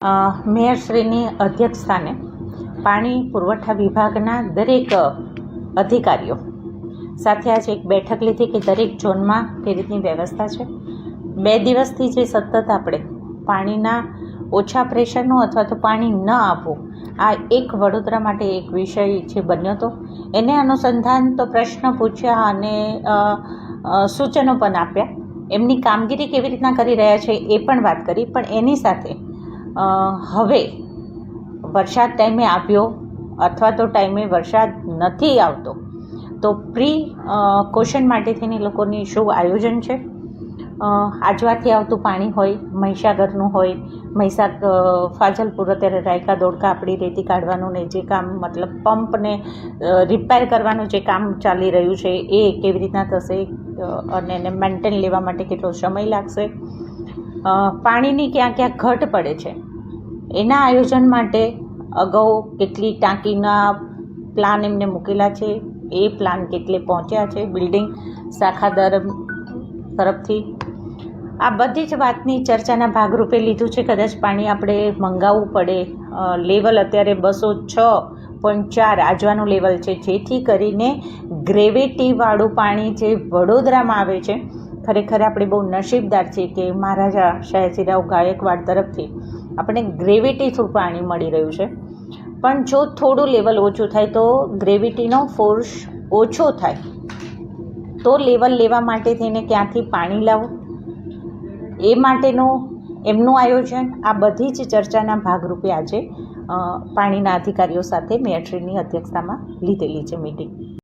મેયરશ્રીની અધ્યક્ષસ્થાને પાણી પુરવઠા વિભાગના દરેક અધિકારીઓ સાથે આજે એક બેઠક લીધી કે દરેક ઝોનમાં તે રીતની વ્યવસ્થા છે. 2 દિવસથી જે સતત આપણે પાણીના ઓછા પ્રેશરનું અથવા તો પાણી ન આપવું, આ એક વડોદરા માટે એક વિષય જે બન્યો હતો, એને અનુસંધાન તો પ્રશ્ન પૂછ્યા અને સૂચનો પણ આપ્યા. એમની કામગીરી કેવી રીતના કરી રહ્યા છે એ પણ વાત કરી. પણ એની સાથે હવે વરસાદ ટાઈમે આવ્યો અથવા તો ટાઈમે વરસાદ નથી આવતો તો પ્રિકોશન માટે થઈને લોકોની શું આયોજન છે. આજવાથી આવતું પાણી હોય, મહીસાગરનું હોય, ફાજલપુર અત્યારે રાયકા દોડકા આપણી રેતી કાઢવાનું ને જે કામ મતલબ પંપને રિપેર કરવાનું જે કામ ચાલી રહ્યું છે એ કેવી રીતના થશે અને એને મેન્ટેન લેવા માટે કેટલો સમય લાગશે. પાણીની ક્યાં ક્યાં ઘટ પડે છે એના આયોજન માટે અગાઉ કેટલી ટાંકીના પ્લાન એમને મૂકેલા છે, એ પ્લાન કેટલે પહોંચ્યા છે બિલ્ડિંગ શાખા તરફથી. આ બધી જ વાતની ચર્ચાના ભાગરૂપે લીધું છે. કદાચ પાણી આપણે મંગાવવું પડે. લેવલ અત્યારે 206.4 આજવાનું લેવલ છે, જેથી કરીને ગ્રેવિટીવાળું પાણી જે વડોદરામાં આવે છે, ખરેખર આપણે બહુ નસીબદાર છીએ કે મહારાજા સયાજીરાવ ગાયકવાડ તરફથી આપણે ગ્રેવિટી થ્રુ પાણી મળી રહ્યું છે. પણ જો થોડું લેવલ ઓછું થાય તો ગ્રેવિટીનો ફોર્સ ઓછો થાય તો લેવલ લેવા માટે થઈને ક્યાંથી પાણી લાવવું, એ માટેનું એમનું આયોજન, આ બધી જ ચર્ચાના ભાગરૂપે આજે પાણીના અધિકારીઓ સાથે મેયરશ્રીની અધ્યક્ષતામાં લીધેલી છે મીટિંગ.